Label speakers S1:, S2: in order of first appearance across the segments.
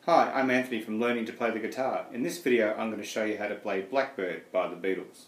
S1: Hi, I'm Anthony from Learning to Play the Guitar. In this video I'm going to show you how to play Blackbird by the Beatles.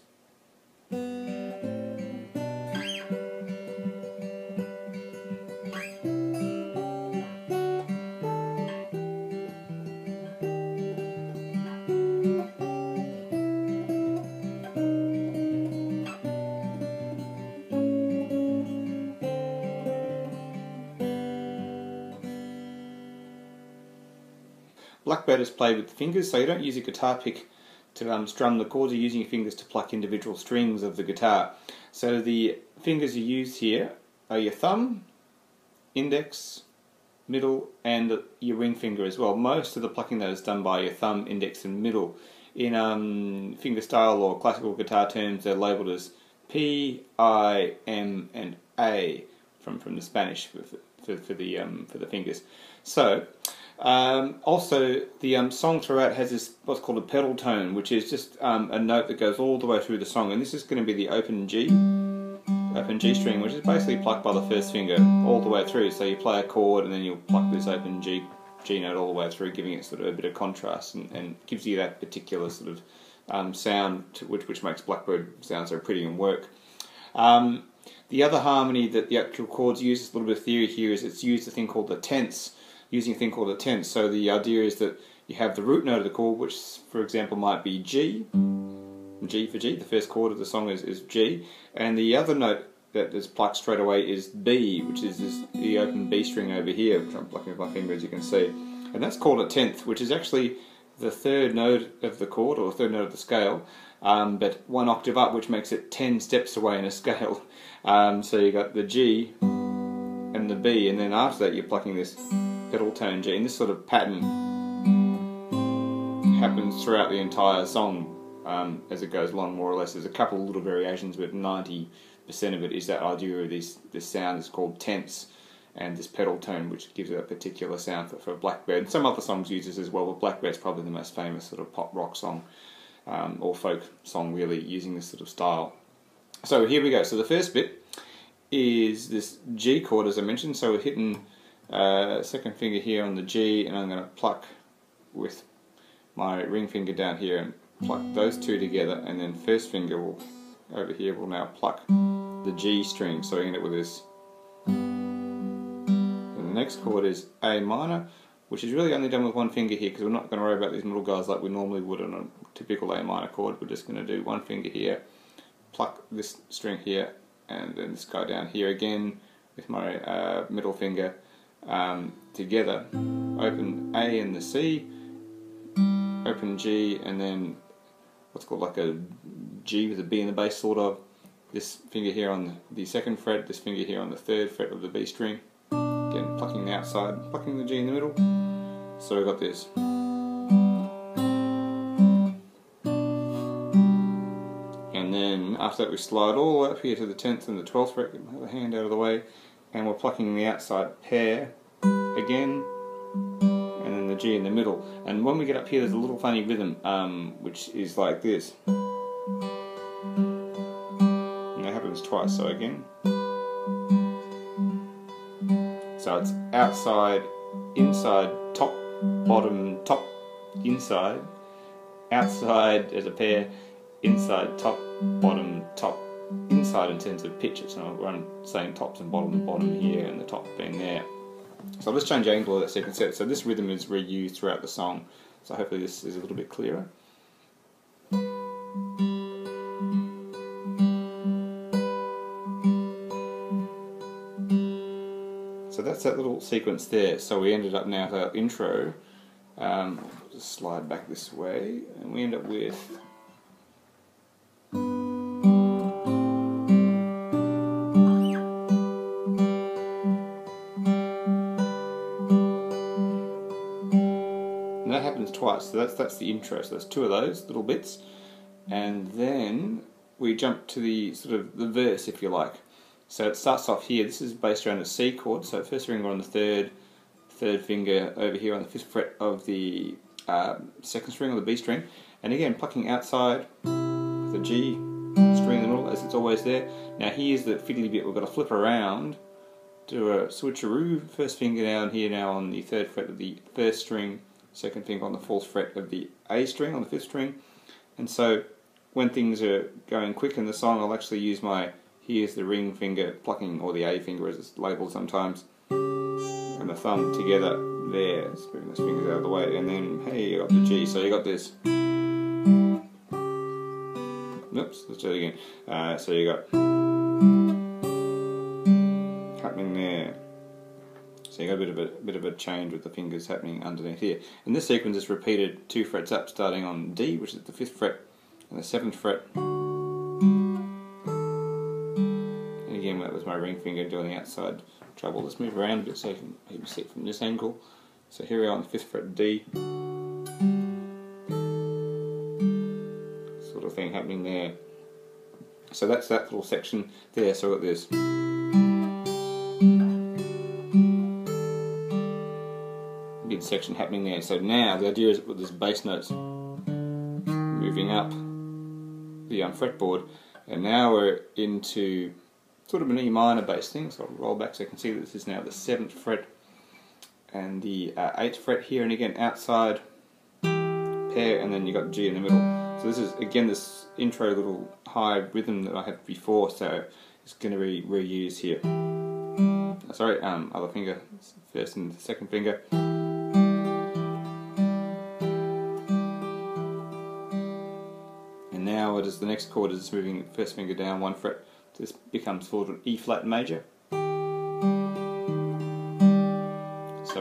S1: Blackbird is played with the fingers, so you don't use a guitar pick to strum the chords. You're using your fingers to pluck individual strings of the guitar. So the fingers you use here are your thumb, index, middle, and your ring finger as well. Most of the plucking that is done by your thumb, index, and middle. In fingerstyle or classical guitar terms, they're labelled as P, I, M, and A from the Spanish for the fingers. So. Also, the song throughout has this what's called a pedal tone, which is just a note that goes all the way through the song, and this is going to be the open G string, which is basically plucked by the first finger all the way through. So you play a chord and then you'll pluck this open G note all the way through, giving it sort of a bit of contrast and gives you that particular sort of sound which makes Blackbird sound so pretty and work. The other harmony that the actual chords use, a little bit of theory here, is it's used a thing called the tense. Using a thing called a tense. So the idea is that you have the root note of the chord, which for example might be G, G for G, the first chord of the song is G, and the other note that is plucked straight away is B, which is the open B string over here, which I'm plucking with my finger as you can see. And that's called a tenth, which is actually the third note of the chord, or the third note of the scale, but one octave up, which makes it 10 steps away in a scale. So you got the G and the B, and then after that you're plucking this pedal tone G, and this sort of pattern happens throughout the entire song as it goes along, more or less. There's a couple of little variations, but 90% of it is that idea of this sound is called tense, and this pedal tone which gives it a particular sound for Blackbird. And some other songs use this as well, but Blackbird's probably the most famous sort of pop rock song or folk song really using this sort of style. So here we go. So the first bit is this G chord, as I mentioned. So we're hitting second finger here on the G, and I'm going to pluck with my ring finger down here and pluck those two together, and then first finger over here will now pluck the G string, so we end up with this. And the next chord is A minor, which is really only done with one finger here, because we're not going to worry about these middle guys like we normally would on a typical A minor chord. We're just going to do one finger here, pluck this string here, and then this guy down here again with my middle finger. Together, open A and the C, open G, and then what's called like a G with a B in the bass, sort of. This finger here on the second fret, this finger here on the third fret of the B string. Again, plucking the outside, plucking the G in the middle. So we've got this. And then after that we slide all the way up here to the 10th and the 12th fret, get the hand out of the way, and we're plucking the outside pair again, and then the G in the middle. And when we get up here, there's a little funny rhythm, which is like this. And that happens twice, so again. So it's outside, inside, top, bottom, top, inside, outside as a pair, inside, top, bottom, top, inside in terms of pitch. So I'm saying tops and bottom here, and the top being there. So I'll just change the angle of that second set. So this rhythm is reused throughout the song, so hopefully this is a little bit clearer. So that's that little sequence there. So we ended up now with our intro. We'll just slide back this way, and we end up with that happens twice, so that's the intro. So there's two of those little bits, and then we jump to the sort of the verse, if you like. So it starts off here. This is based around a C chord. So first finger on the third finger over here on the 5th fret of the second string, or the B string, and again plucking outside with the G string in the middle, as it's always there. Now here's the fiddly bit. We've got to flip around, do a switcheroo. First finger down here now on the 3rd fret of the 1st string, second finger on the 4th fret of the A string on the 5th string. And so when things are going quick in the song, I'll actually use my, here's the ring finger plucking, or the A finger as it's labelled sometimes, and the thumb together there, just moving those fingers out of the way, and then, hey, you got the G, so you got this. Oops, let's do it again. So you got happening there. So you got a bit of a change with the fingers happening underneath here. And this sequence is repeated 2 frets up, starting on D, which is the 5th fret, and the 7th fret. And again, that was my ring finger doing the outside treble. Let's move around a bit so you can maybe see it from this angle. So here we are on the 5th fret D. Sort of thing happening there. So that's that little section there. So I've got this. Section happening there. So now the idea is with this bass notes moving up the fretboard, and now we're into sort of an E minor bass thing. So I'll roll back so you can see that this is now the 7th fret and the 8th fret here, and again outside pair, and then you got G in the middle. So this is again this intro little high rhythm that I had before, so it's going to be reused here. Sorry, other finger, first and second finger. Now it is the next chord is moving first finger down 1 fret. This becomes called an E flat major. So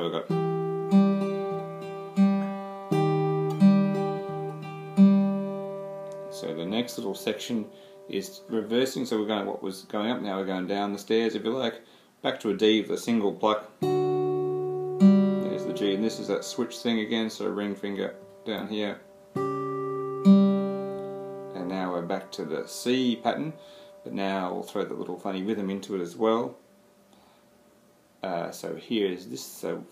S1: we've got the next little section is reversing. So we're going what was going up, now we're going down the stairs, if you like, back to a D with a single pluck. There's the G, and this is that switch thing again. So ring finger down here. Now we're back to the C pattern, but now we'll throw the little funny rhythm into it as well. So here is this, so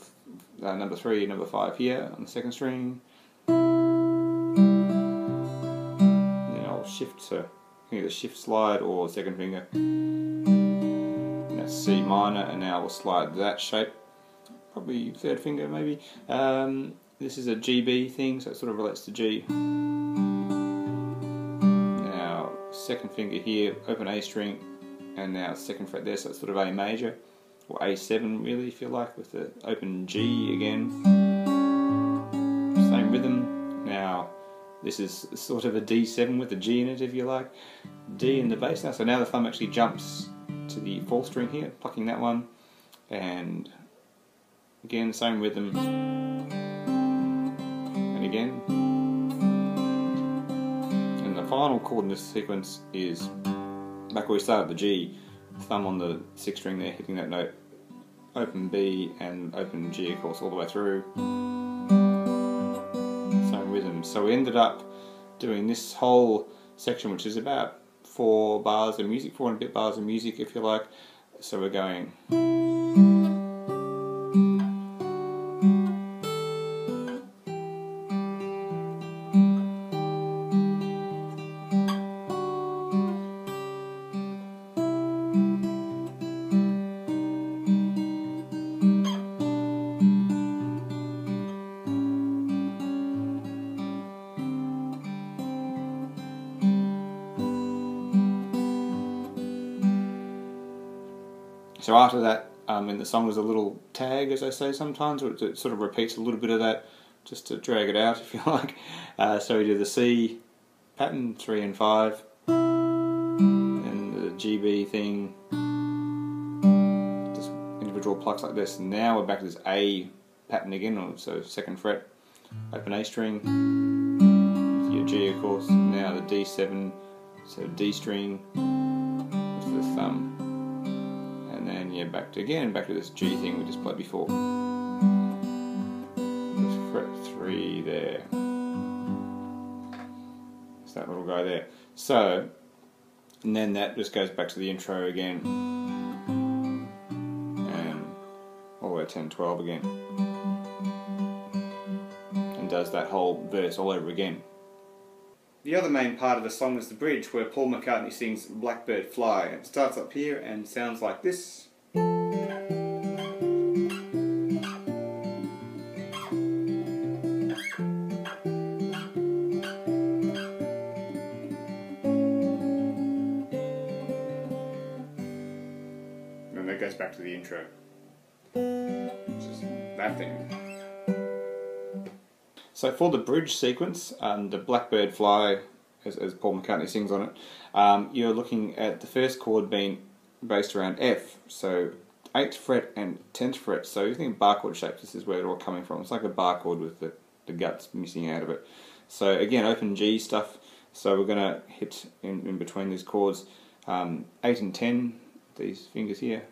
S1: number 3, number 5 here on the 2nd string. And then I'll shift, so either shift slide or 2nd finger. And that's C minor, and now we'll slide that shape, probably 3rd finger maybe. This is a GB thing, so it sort of relates to G. 2nd finger here, open A string, and now 2nd fret there, so it's sort of A major, or A7 really if you like, with the open G again. Same rhythm. Now this is sort of a D7 with a G in it if you like. D in the bass now, so now the thumb actually jumps to the 4th string here, plucking that one, and again same rhythm, and again. The final chord in this sequence is back where we started, the G, thumb on the 6th string there, hitting that note, open B and open G of course all the way through, same rhythm. So we ended up doing this whole section, which is about 4 bars of music, 4 and a bit bars of music if you like. So we're going So after that, in the song there's a little tag, as I say sometimes, where it sort of repeats a little bit of that, just to drag it out, if you like. So we do the C pattern, 3 and 5, and the GB thing, just individual plucks like this. And now we're back to this A pattern again, so 2nd fret, open A string, your G of course, now the D7, so D string, with the thumb. And then yeah, back to this G thing we just played before. There's fret 3 there. It's that little guy there. So, and then that just goes back to the intro again, and all the way to 10, 12 again, and does that whole verse all over again. The other main part of the song is the bridge, where Paul McCartney sings Blackbird Fly. It starts up here and sounds like this. back to the intro, which is that thing. So for the bridge sequence, the Blackbird fly, as Paul McCartney sings on it, you're looking at the first chord being based around F, so 8th fret and 10th fret. So you think bar chord shape, this is where it's all coming from. It's like a bar chord with the guts missing out of it. So again, open G stuff, so we're going to hit in between these chords 8 and 10, these fingers here,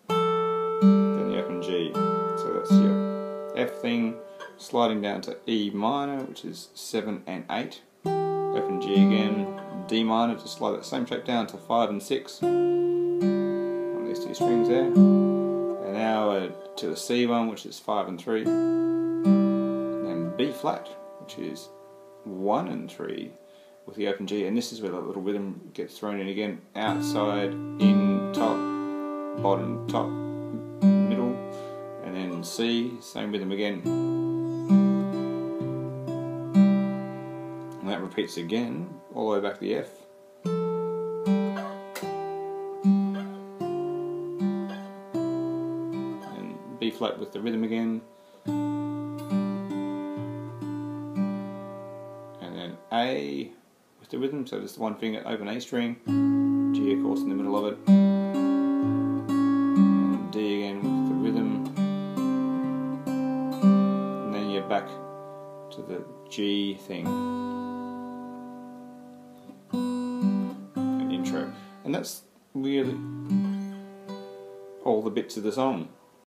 S1: then the open G, so that's your F thing, sliding down to E minor, which is 7 and 8, open G again, D minor to slide that same shape down to 5 and 6, on these two strings there, and now to the C one, which is 5 and 3, and then B flat, which is 1 and 3, with the open G, and this is where the little rhythm gets thrown in again, outside, in, top, bottom, top, middle, and then C, same rhythm again. And that repeats again, all the way back to the F. And B flat with the rhythm again. And then A with the rhythm, so just the one finger, open A string, G of course in the middle of it, and D again with the rhythm, and then you're back to the G thing, and intro, and that's really all the bits of the song.